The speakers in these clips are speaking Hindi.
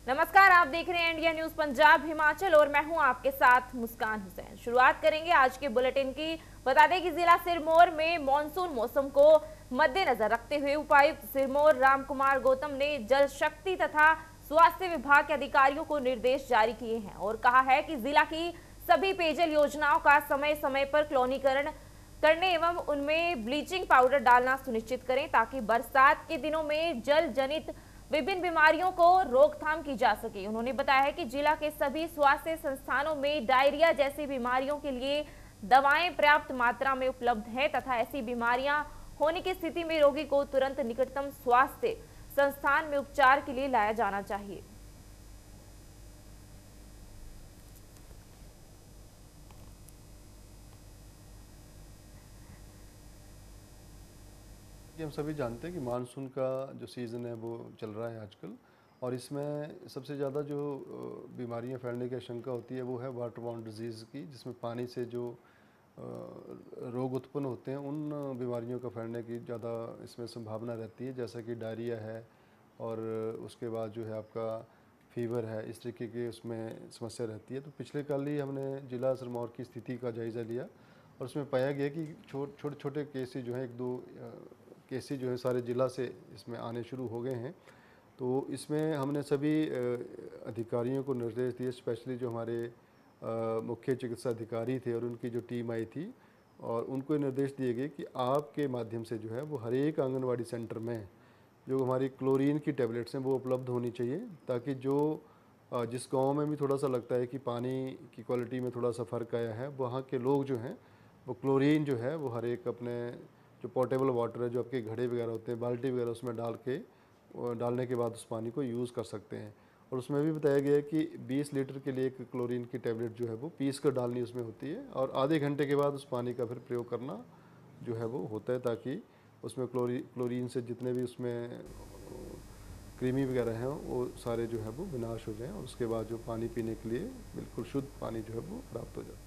नमस्कार, आप देख रहे हैं इंडिया न्यूज पंजाब हिमाचल और मैं हूं आपके साथ मुस्कान हुसैन। शुरुआत करेंगे आज के बुलेटिन की। बता दें कि जिला सिरमौर में मानसून मौसम को मद्देनजर रखते हुए उपायुक्त सिरमौर रामकुमार गौतम ने जल शक्ति तथा स्वास्थ्य विभाग के अधिकारियों को निर्देश जारी किए हैं और कहा है कि जिला की सभी पेयजल योजनाओं का समय समय पर क्लोनीकरण करने एवं उनमें ब्लीचिंग पाउडर डालना सुनिश्चित करें ताकि बरसात के दिनों में जल जनित विभिन्न बीमारियों को रोकथाम की जा सके। उन्होंने बताया है कि जिला के सभी स्वास्थ्य संस्थानों में डायरिया जैसी बीमारियों के लिए दवाएं पर्याप्त मात्रा में उपलब्ध है तथा ऐसी बीमारियां होने की स्थिति में रोगी को तुरंत निकटतम स्वास्थ्य संस्थान में उपचार के लिए लाया जाना चाहिए। हम सभी जानते हैं कि मानसून का जो सीज़न है वो चल रहा है आजकल, और इसमें सबसे ज़्यादा जो बीमारियां फैलने की आशंका होती है वो है वाटरबॉर्न डिजीज़ की, जिसमें पानी से जो रोग उत्पन्न होते हैं उन बीमारियों का फैलने की ज़्यादा इसमें संभावना रहती है, जैसा कि डायरिया है और उसके बाद जो है आपका फीवर है, इस तरीके की उसमें समस्या रहती है। तो पिछले कल ही हमने जिला सिरमौर की स्थिति का जायज़ा लिया और उसमें पाया गया कि छोटे छोटे केसेस जो हैं, एक दो केसेस जो है सारे ज़िला से इसमें आने शुरू हो गए हैं। तो इसमें हमने सभी अधिकारियों को निर्देश दिए, स्पेशली जो हमारे मुख्य चिकित्सा अधिकारी थे और उनकी जो टीम आई थी, और उनको निर्देश दिए गए कि आपके माध्यम से जो है वो हर एक आंगनवाड़ी सेंटर में जो हमारी क्लोरीन की टैबलेट्स हैं वो उपलब्ध होनी चाहिए, ताकि जो जिस गांव में भी थोड़ा सा लगता है कि पानी की क्वालिटी में थोड़ा सा फ़र्क आया है, वहाँ के लोग जो हैं वो क्लोरीन जो है वो हर एक अपने जो पोर्टेबल वाटर है, जो आपके घड़े वगैरह होते हैं, बाल्टी वगैरह, उसमें डालने के बाद उस पानी को यूज़ कर सकते हैं। और उसमें भी बताया गया है कि 20 लीटर के लिए एक क्लोरीन की टैबलेट जो है वो पीस कर डालनी उसमें होती है, और आधे घंटे के बाद उस पानी का फिर प्रयोग करना जो है वो होता है, ताकि उसमें क्लोरीन से जितने भी उसमें कृमि वगैरह हैं वो सारे जो है वो विनाश हो जाएं, और उसके बाद जो पानी पीने के लिए बिल्कुल शुद्ध पानी जो है वो प्राप्त हो जाए।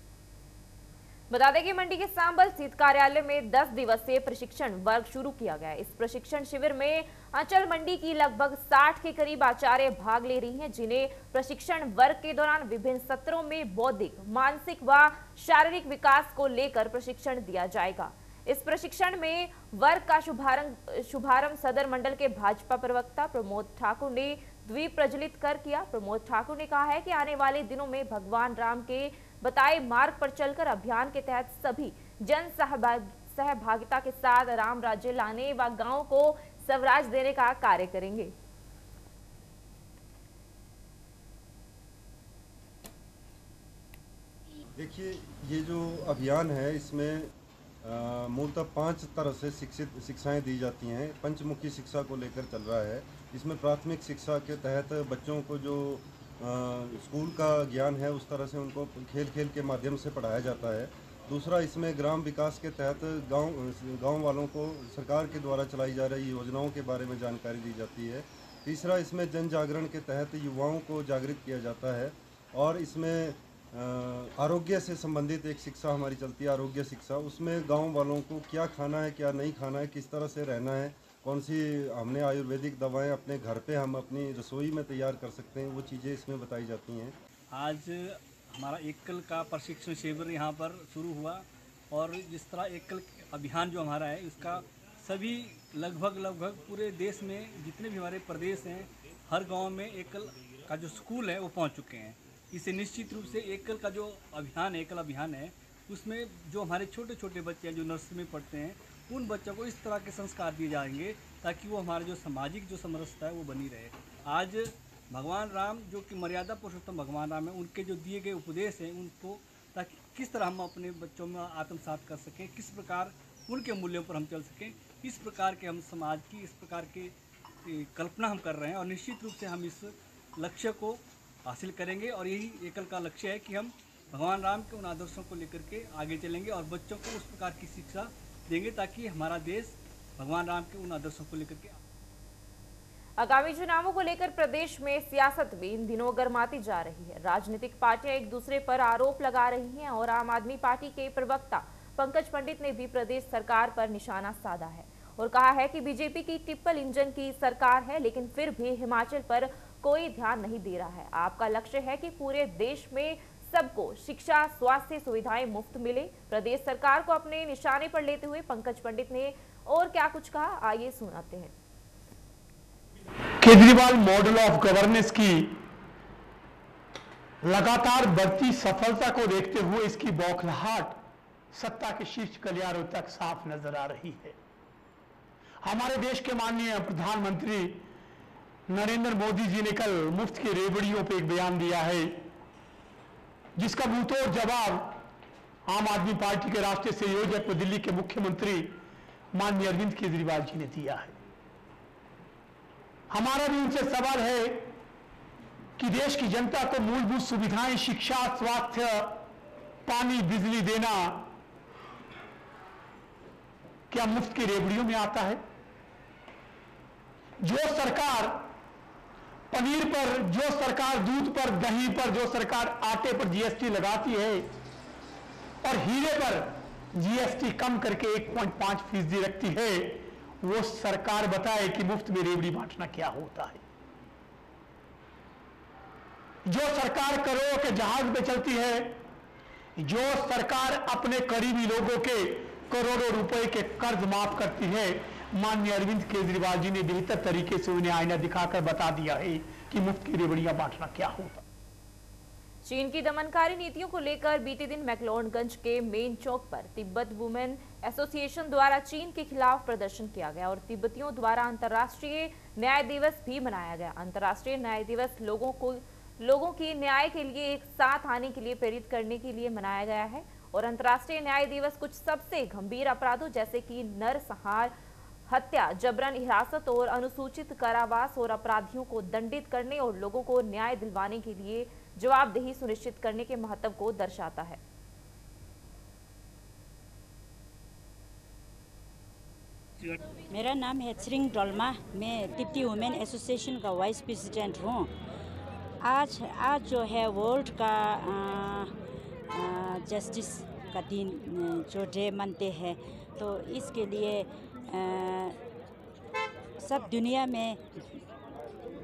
बता दें कि मंडी के सांबल स्थित कार्यालय में 10 दिवसीय प्रशिक्षण वर्ग शुरू किया गया है। इस प्रशिक्षण शिविर में अंचल मंडी की लगभग 60 के करीब आचार्य भाग ले रही हैं, जिन्हें प्रशिक्षण वर्ग के दौरान विभिन्न सत्रों में बौद्धिक, मानसिक व शारीरिक विकास को लेकर प्रशिक्षण दिया जाएगा। इस प्रशिक्षण में वर्ग का शुभारंभ सदर मंडल के भाजपा प्रवक्ता प्रमोद ठाकुर ने द्वीप प्रज्वलित कर किया। प्रमोद ठाकुर ने कहा है कि आने वाले दिनों में भगवान राम के बताए मार्ग पर चलकर अभियान के तहत सभी जन सहभागिता के साथ राम राज्य लाने व गांव को स्वराज देने का कार्य करेंगे। देखिए, ये जो अभियान है इसमें मूलतः 5 तरह से शिक्षाएं दी जाती हैं। पंचमुखी शिक्षा को लेकर चल रहा है। इसमें प्राथमिक शिक्षा के तहत बच्चों को जो स्कूल का ज्ञान है उस तरह से उनको खेल खेल के माध्यम से पढ़ाया जाता है। दूसरा, इसमें ग्राम विकास के तहत गांव वालों को सरकार के द्वारा चलाई जा रही योजनाओं के बारे में जानकारी दी जाती है। तीसरा, इसमें जन जागरण के तहत युवाओं को जागृत किया जाता है। और इसमें आरोग्य से संबंधित एक शिक्षा हमारी चलती है, आरोग्य शिक्षा। उसमें गांव वालों को क्या खाना है, क्या नहीं खाना है, किस तरह से रहना है, कौन सी हमने आयुर्वेदिक दवाएं अपने घर पे हम अपनी रसोई में तैयार कर सकते हैं, वो चीज़ें इसमें बताई जाती हैं। आज हमारा एकल का प्रशिक्षण शिविर यहाँ पर शुरू हुआ, और जिस तरह एकल अभियान जो हमारा है उसका सभी लगभग पूरे देश में जितने भी हमारे प्रदेश हैं, हर गांव में एकल का जो स्कूल है वो पहुँच चुके हैं। इससे निश्चित रूप से एकल का जो अभियान है, एकल अभियान है, उसमें जो हमारे छोटे छोटे बच्चे हैं जो नर्सरी में पढ़ते हैं, उन बच्चों को इस तरह के संस्कार दिए जाएंगे ताकि वो हमारा जो सामाजिक जो समरसता है वो बनी रहे। आज भगवान राम जो कि मर्यादा पुरुषोत्तम भगवान राम है, उनके जो दिए गए उपदेश हैं उनको, ताकि किस तरह हम अपने बच्चों में आत्मसात कर सकें, किस प्रकार उनके मूल्यों पर हम चल सकें, इस प्रकार के हम समाज की इस प्रकार के कल्पना हम कर रहे हैं। और निश्चित रूप से हम इस लक्ष्य को हासिल करेंगे, और यही एकल का लक्ष्य है कि हम भगवान राम के उन आदर्शों को लेकर के आगे चलेंगे और बच्चों को उस प्रकार की शिक्षा देंगे ताकि हमारा देश भगवान राम के उन आदर्शों को लेकर के। आगामी चुनावों को लेकर प्रदेश में सियासत भी इन दिनों गर्माती जा रही है। राजनीतिक पार्टियां एक दूसरे पर आरोप लगा रही हैं और आम आदमी पार्टी के प्रवक्ता पंकज पंडित ने भी प्रदेश सरकार पर निशाना साधा है और कहा है कि बीजेपी की ट्रिपल इंजन की सरकार है, लेकिन फिर भी हिमाचल पर कोई ध्यान नहीं दे रहा है। आपका लक्ष्य है कि पूरे देश में सबको शिक्षा, स्वास्थ्य सुविधाएं मुफ्त मिले। प्रदेश सरकार को अपने निशाने पर लेते हुए पंकज पंडित ने और क्या कुछ कहा, आइए सुनाते हैं। केजरीवाल मॉडल ऑफ गवर्नेंस की लगातार बढ़ती सफलता को देखते हुए इसकी बौखलाहट सत्ता के शीर्ष गलियारों तक साफ नजर आ रही है। हमारे देश के माननीय प्रधानमंत्री नरेंद्र मोदी जी ने कल मुफ्त की रेवड़ियों पर एक बयान दिया है, जिसका मुंहतोड़ जवाब आम आदमी पार्टी के राष्ट्रीय संयोजक व दिल्ली के मुख्यमंत्री माननीय अरविंद केजरीवाल जी ने दिया है। हमारा भी उनसे सवाल है कि देश की जनता को मूलभूत सुविधाएं, शिक्षा, स्वास्थ्य, पानी, बिजली देना क्या मुफ्त की रेवड़ियों में आता है? जो सरकार पनीर पर, जो सरकार दूध पर, दही पर, जो सरकार आटे पर जीएसटी लगाती है और हीरे पर जीएसटी कम करके 1.5% रखती है, वो सरकार बताए कि मुफ्त में रेवड़ी बांटना क्या होता है। जो सरकार करोड़ों के जहाज में चलती है, जो सरकार अपने करीबी लोगों के करोड़ों रुपए के कर्ज माफ करती है, माननीय अरविंद केजरीवाल जी ने बेहतर तरीके से उन्हें आईना दिखाकर बता दिया है कि मुफ्त की रेवड़ियां बांटना क्या होता। चीन की दमनकारी नीतियों को लेकर बीते दिन मैक्लोडगंज के मेन चौक पर तिब्बत वुमेन एसोसिएशन द्वारा चीन के खिलाफ प्रदर्शन किया गया और तिब्बतियों द्वारा अंतर्राष्ट्रीय न्याय दिवस भी मनाया गया। अंतर्राष्ट्रीय न्याय दिवस लोगों की न्याय के लिए एक साथ आने के लिए प्रेरित करने के लिए मनाया गया है और अंतर्राष्ट्रीय न्याय दिवस कुछ सबसे गंभीर अपराधों जैसे कि नरसंहार, हत्या, जबरन हिरासत और अनुसूचित कारावास और अपराधियों को दंडित करने और लोगों को न्याय दिलवाने के लिए जवाबदेही सुनिश्चित करने के महत्व को दर्शाता है। मेरा नाम है त्रिंग डोल्मा, मैं तिब्बती वुमेन एसोसिएशन का वाइस प्रेसिडेंट हूँ। आज जो है वर्ल्ड का जस्टिस का दिन जो डे मनते हैं, तो इसके लिए सब दुनिया में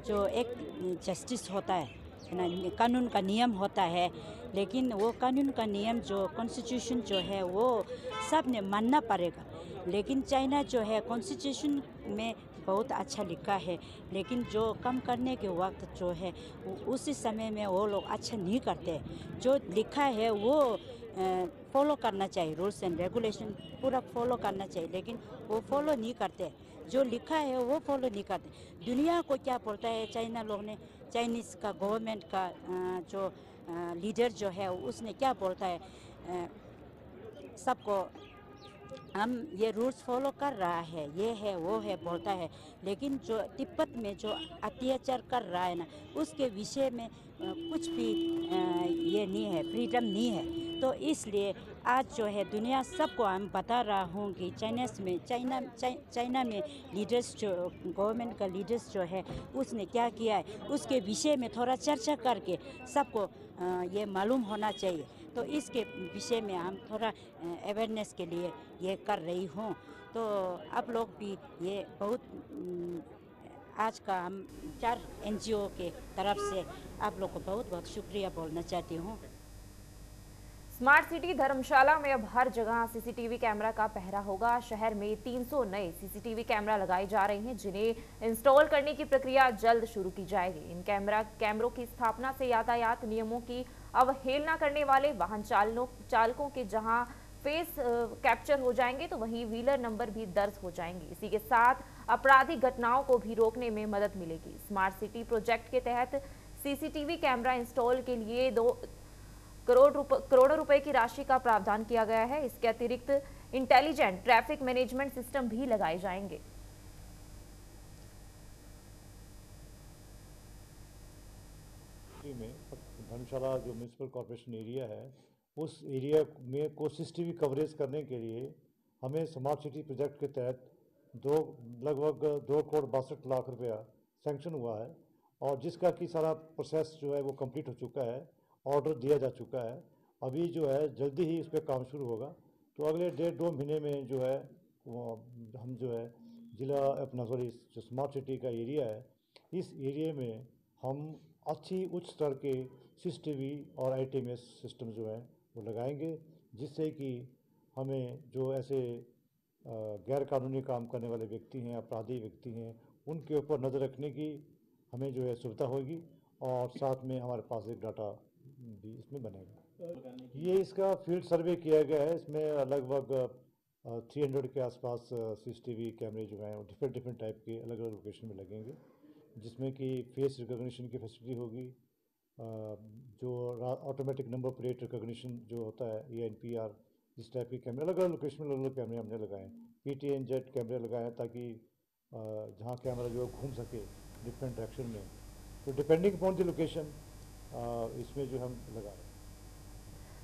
जो एक जस्टिस होता है ना, कानून का नियम होता है, लेकिन वो कानून का नियम जो कॉन्स्टिट्यूशन जो है वो सब ने मानना पड़ेगा। लेकिन चाइना जो है कॉन्स्टिट्यूशन में बहुत अच्छा लिखा है, लेकिन जो कम करने के वक्त जो है उसी समय में वो लोग अच्छा नहीं करते। जो लिखा है वो फॉलो करना चाहिए, रूल्स एंड रेगुलेशन पूरा फॉलो करना चाहिए, लेकिन वो फॉलो नहीं करते। जो लिखा है वो फॉलो नहीं करते। दुनिया को क्या बोलता है चाइना लोग ने, चाइनीज़ का गवर्नमेंट का जो लीडर जो है उसने क्या बोलता है, सबको हम ये रूल्स फॉलो कर रहा है, ये है वो है बोलता है, लेकिन जो तिब्बत में जो अत्याचार कर रहा है ना, उसके विषय में कुछ भी ये नहीं है, फ्रीडम नहीं है। तो इसलिए आज जो है दुनिया सबको हम बता रहा हूँ कि चाइना में लीडर्स जो गवर्नमेंट का लीडर्स जो है उसने क्या किया है, उसके विषय में थोड़ा चर्चा करके सबको ये मालूम होना चाहिए। तो इसके विषय में हम थोड़ा अवेयरनेस के लिए ये कर रही हूँ। तो आप लोग भी ये बहुत आज का हम 4 NGO के तरफ से आप लोग को बहुत बहुत शुक्रिया बोलना चाहती हूँ। स्मार्ट सिटी धर्मशाला में अब हर जगह सीसीटीवी कैमरा का पहरा होगा। शहर में 300 नए सीसीटीवी कैमरा लगाए जा रहे हैं, जिन्हें इंस्टॉल करने की प्रक्रिया जल्द शुरू की जाएगी। इन कैमरों की स्थापना से यातायात नियमों की अवहेलना करने वाले वाहन चालकों के जहां फेस कैप्चर हो जाएंगे, तो वहीं व्हीलर नंबर भी दर्ज हो जाएंगे। इसी के साथ आपराधिक घटनाओं को भी रोकने में मदद मिलेगी। स्मार्ट सिटी प्रोजेक्ट के तहत सीसीटीवी कैमरा इंस्टॉल के लिए 2 करोड़ रुपए की राशि का प्रावधान किया गया है। इसके अतिरिक्त इंटेलिजेंट ट्रैफिक मैनेजमेंट सिस्टम भी लगाए जाएंगे। में धर्मशाला जो म्यूनसिपल कॉर्पोरेशन एरिया है, उस एरिया में को सीसीटीवी कवरेज करने के लिए हमें स्मार्ट सिटी प्रोजेक्ट के तहत लगभग 2 करोड़ 62 लाख रुपया सैंक्शन हुआ है, और जिसका कि सारा प्रोसेस जो है वो कंप्लीट हो चुका है, ऑर्डर दिया जा चुका है। अभी जो है जल्दी ही इस पर काम शुरू होगा। तो अगले 1.5-2 महीने में जो है वो हम जो है जिला जो स्मार्ट सिटी का एरिया है, इस एरिया में हम अच्छी उच्च स्तर के CCTV और ITMS सिस्टम जो हैं वो लगाएंगे, जिससे कि हमें जो ऐसे गैर कानूनी काम करने वाले व्यक्ति हैं, अपराधी व्यक्ति हैं, उनके ऊपर नज़र रखने की हमें जो है सुविधा होगी और साथ में हमारे पास एक डाटा भी इसमें बनेगा। ये इसका फील्ड सर्वे किया गया है, इसमें लगभग 300 के आसपास CCTV कैमरे जो हैं वो डिफरेंट टाइप के अलग अलग लोकेशन में लगेंगे, जिसमें कि फेस रिकॉग्निशन की फैसिलिटी होगी, जो ऑटोमेटिक नंबर प्लेट रिकॉग्निशन जो होता है ENPR, इस टाइप के कैमरे अलग अलग लोकेशन में अलग अलग कैमरे हमने लगाए, PTNZ कैमरे लगाए हैं ताकि जहाँ कैमरा जो है घूम सके डिफरेंट डायरेक्शन में। तो डिपेंडिंग अपॉन द लोकेशन इसमें जो हम लगा रहे हैं।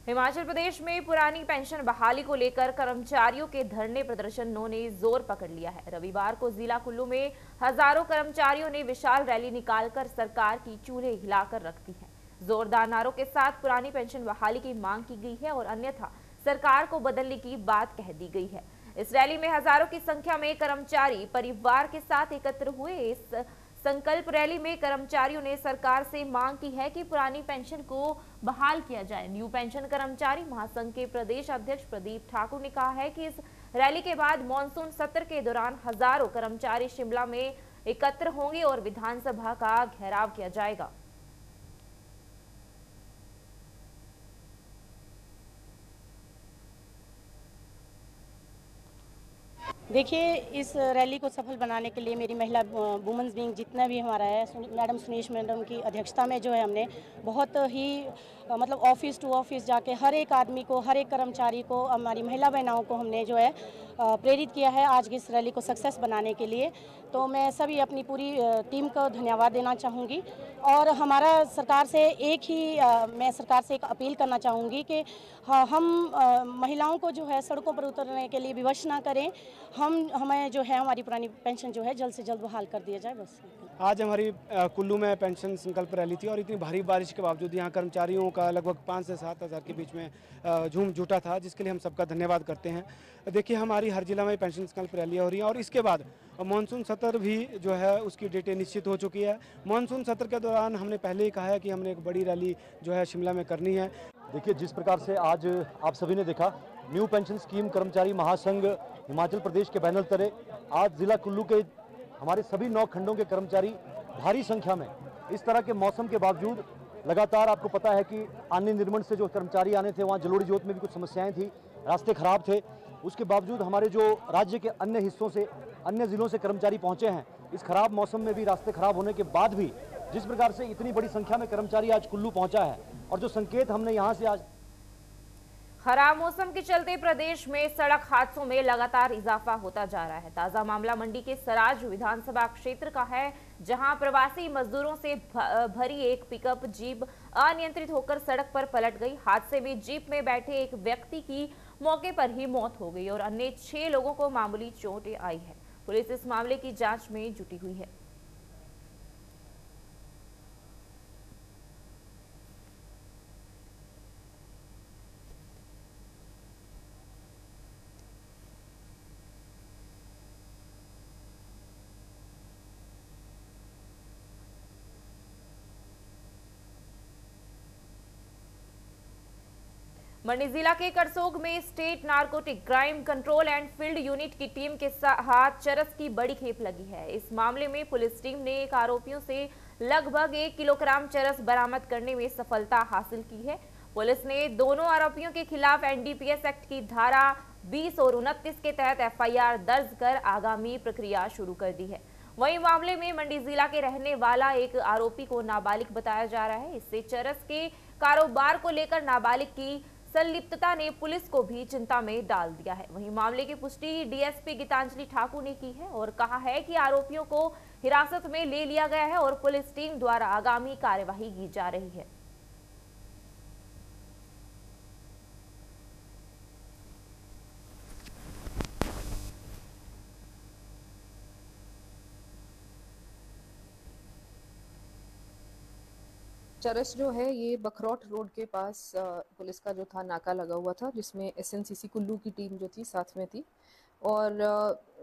हिमाचल प्रदेश में पुरानी पेंशन बहाली को लेकर कर्मचारियों के धरने प्रदर्शनों ने जोर पकड़ लिया है। रविवार को जिला कुल्लू में हजारों कर्मचारियों ने विशाल रैली निकालकर सरकार की चूल्हे हिलाकर रख दी है। जोरदार नारों के साथ पुरानी पेंशन बहाली की मांग की गई है और अन्यथा सरकार को बदलने की बात कह दी गई है। इस रैली में हजारों की संख्या में कर्मचारी परिवार के साथ एकत्र हुए। इस संकल्प रैली में कर्मचारियों ने सरकार से मांग की है कि पुरानी पेंशन को बहाल किया जाए। न्यू पेंशन कर्मचारी महासंघ के प्रदेश अध्यक्ष प्रदीप ठाकुर ने कहा है कि इस रैली के बाद मॉनसून सत्र के दौरान हजारों कर्मचारी शिमला में एकत्र होंगे और विधानसभा का घेराव किया जाएगा। देखिए, इस रैली को सफल बनाने के लिए मेरी महिला वुमेन्स विंग जितना भी हमारा है, मैडम सुनीश मैडम की अध्यक्षता में जो है हमने बहुत ही मतलब ऑफिस टू ऑफिस जाके हर एक आदमी को, हर एक कर्मचारी को, हमारी महिला बहनों को हमने जो है प्रेरित किया है आज की इस रैली को सक्सेस बनाने के लिए। तो मैं सभी अपनी पूरी टीम को धन्यवाद देना चाहूँगी और हमारा सरकार से मैं सरकार से एक अपील करना चाहूँगी कि हम महिलाओं को जो है सड़कों पर उतरने के लिए विवश ना करें। हमें जो है हमारी पुरानी पेंशन जो है जल्द से जल्द बहाल कर दिया जाए। बस आज हमारी कुल्लू में पेंशन संकल्प रैली थी और इतनी भारी बारिश के बावजूद यहाँ कर्मचारियों का लगभग 5 से 7 हज़ार के बीच में झूम जुटा था, जिसके लिए हम सबका धन्यवाद करते हैं। देखिए, हमारी हर जिला में पेंशन संकल्प रैलियाँ हो रही हैं और इसके बाद मानसून सत्र भी जो है उसकी डेटें निश्चित हो चुकी है। मानसून सत्र के दौरान हमने पहले ही कहा है कि हमने एक बड़ी रैली जो है शिमला में करनी है। देखिए, जिस प्रकार से आज आप सभी ने देखा, न्यू पेंशन स्कीम कर्मचारी महासंघ हिमाचल प्रदेश के बैनर तले आज जिला कुल्लू के हमारे सभी 9 खंडों के कर्मचारी भारी संख्या में इस तरह के मौसम के बावजूद लगातार, आपको पता है कि अन्य निर्माण से जो कर्मचारी आने थे, वहाँ जलोड़ी जोत में भी कुछ समस्याएं थी, रास्ते खराब थे, उसके बावजूद हमारे जो राज्य के अन्य हिस्सों से, अन्य जिलों से कर्मचारी पहुंचे हैं, इस खराब मौसम में भी, रास्ते खराब होने के बाद भी जिस प्रकार से इतनी बड़ी संख्या में कर्मचारी आज कुल्लू पहुंचा है और जो संकेत हमने यहाँ से आज खराब मौसम के चलते प्रदेश में सड़क हादसों में लगातार इजाफा होता जा रहा है। ताजा मामला मंडी के सराज विधानसभा क्षेत्र का है, जहां प्रवासी मजदूरों से भरी एक पिकअप जीप अनियंत्रित होकर सड़क पर पलट गई। हादसे में जीप में बैठे एक व्यक्ति की मौके पर ही मौत हो गई और अन्य 6 लोगों को मामूली चोटें आई है। पुलिस इस मामले की जांच में जुटी हुई है। मंडी जिला के करसोग में state narcotic crime control and field unit की टीम के हाथ चरस की बड़ी खेप लगी है। इस मामले में पुलिस टीम ने एक आरोपियों से लगभग 1 किलोग्राम चरस बरामद करने में सफलता हासिल की है। पुलिस ने दोनों आरोपियों के खिलाफ NDPS एक्ट की धारा 20 और 29 के तहत FIR दर्ज कर आगामी प्रक्रिया शुरू कर दी है। वहीं मामले में मंडी जिला के रहने वाला एक आरोपी को नाबालिग बताया जा रहा है। इससे चरस के कारोबार को लेकर नाबालिग की संलिप्तता ने पुलिस को भी चिंता में डाल दिया है। वहीं मामले की पुष्टि DSP गीतांजलि ठाकुर ने की है और कहा है कि आरोपियों को हिरासत में ले लिया गया है और पुलिस टीम द्वारा आगामी कार्यवाही की जा रही है। चरस जो है ये बखरौट रोड के पास पुलिस का जो था नाका लगा हुआ था, जिसमें SNCC कुल्लू की टीम जो थी साथ में थी और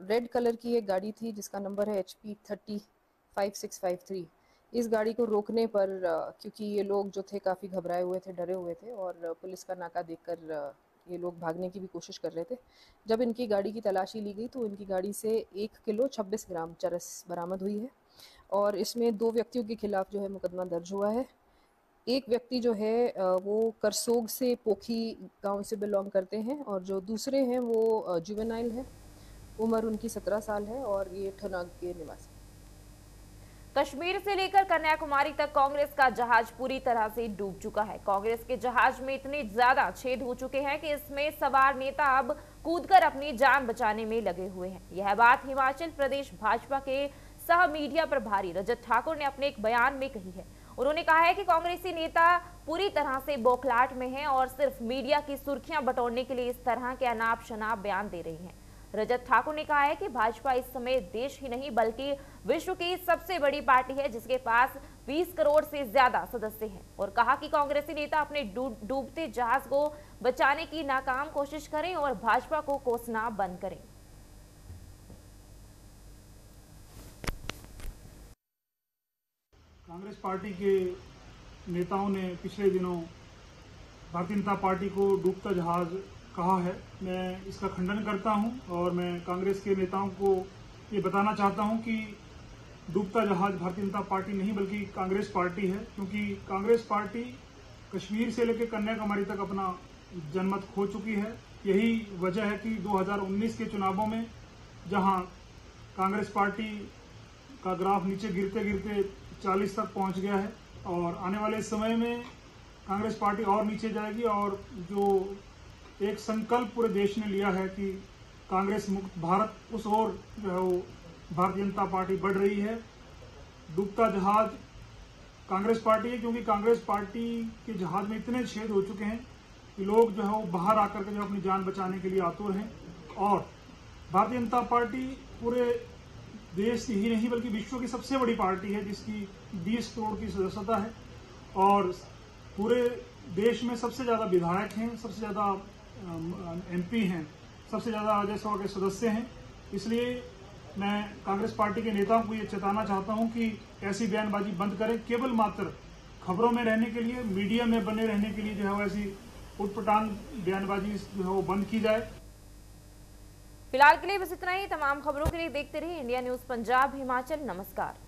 रेड कलर की एक गाड़ी थी जिसका नंबर है HP 305653। इस गाड़ी को रोकने पर क्योंकि ये लोग जो थे काफ़ी घबराए हुए थे, डरे हुए थे और पुलिस का नाका देखकर ये लोग भागने की भी कोशिश कर रहे थे। जब इनकी गाड़ी की तलाशी ली गई तो इनकी गाड़ी से 1 किलो 26 ग्राम चरस बरामद हुई है और इसमें 2 व्यक्तियों के खिलाफ जो है मुकदमा दर्ज हुआ है। एक व्यक्ति जो है वो करसोग से पोखी गांव से बिलोंग करते हैं और जो दूसरे हैं वो जुवेनाइल है, उम्र उनकी 17 साल है और ये ठनाग के निवासी। कश्मीर से लेकर कन्याकुमारी तक कांग्रेस का जहाज पूरी तरह से डूब चुका है। कांग्रेस के जहाज में इतने ज्यादा छेद हो चुके हैं कि इसमें सवार नेता अब कूदकर अपनी जान बचाने में लगे हुए हैं। यह बात हिमाचल प्रदेश भाजपा के सह मीडिया प्रभारी रजत ठाकुर ने अपने एक बयान में कही है। उन्होंने कहा है कि कांग्रेसी नेता पूरी तरह से बौखलाहट में हैं और सिर्फ मीडिया की सुर्खियां बटोरने के लिए इस तरह के अनाप शनाप बयान दे रही हैं। रजत ठाकुर ने कहा है कि भाजपा इस समय देश ही नहीं बल्कि विश्व की सबसे बड़ी पार्टी है जिसके पास 20 करोड़ से ज्यादा सदस्य हैं और कहा कि कांग्रेसी नेता अपने डूबते जहाज को बचाने की नाकाम कोशिश करें और भाजपा को कोसना बंद करें। कांग्रेस पार्टी के नेताओं ने पिछले दिनों भारतीय जनता पार्टी को डूबता जहाज कहा है। मैं इसका खंडन करता हूं और मैं कांग्रेस के नेताओं को ये बताना चाहता हूं कि डूबता जहाज भारतीय जनता पार्टी नहीं बल्कि कांग्रेस पार्टी है, क्योंकि कांग्रेस पार्टी कश्मीर से लेकर कन्याकुमारी तक अपना जनमत खो चुकी है। यही वजह है कि 2019 के चुनावों में जहां कांग्रेस पार्टी का ग्राफ नीचे गिरते गिरते 40 तक पहुंच गया है और आने वाले समय में कांग्रेस पार्टी और नीचे जाएगी और जो एक संकल्प पूरे देश ने लिया है कि कांग्रेस मुक्त भारत, उस ओर जो है वो भारतीय जनता पार्टी बढ़ रही है। डूबता जहाज कांग्रेस पार्टी है, क्योंकि कांग्रेस पार्टी के जहाज में इतने छेद हो चुके हैं कि लोग जो है वो बाहर आकर के जो अपनी जान बचाने के लिए आतुर हैं और भारतीय जनता पार्टी पूरे देश ही नहीं बल्कि विश्व की सबसे बड़ी पार्टी है जिसकी 20 करोड़ की सदस्यता है और पूरे देश में सबसे ज़्यादा विधायक हैं, सबसे ज़्यादा एमपी हैं, सबसे ज़्यादा राज्यसभा के सदस्य हैं। इसलिए मैं कांग्रेस पार्टी के नेताओं को ये चेताना चाहता हूं कि ऐसी बयानबाजी बंद करें। केवल मात्र खबरों में रहने के लिए, मीडिया में बने रहने के लिए जो है वो ऐसी उटपटांग बयानबाजी जो है वो बंद की जाए। फिलहाल के लिए बस इतना ही। तमाम खबरों के लिए देखते रहिए इंडिया न्यूज पंजाब हिमाचल। नमस्कार।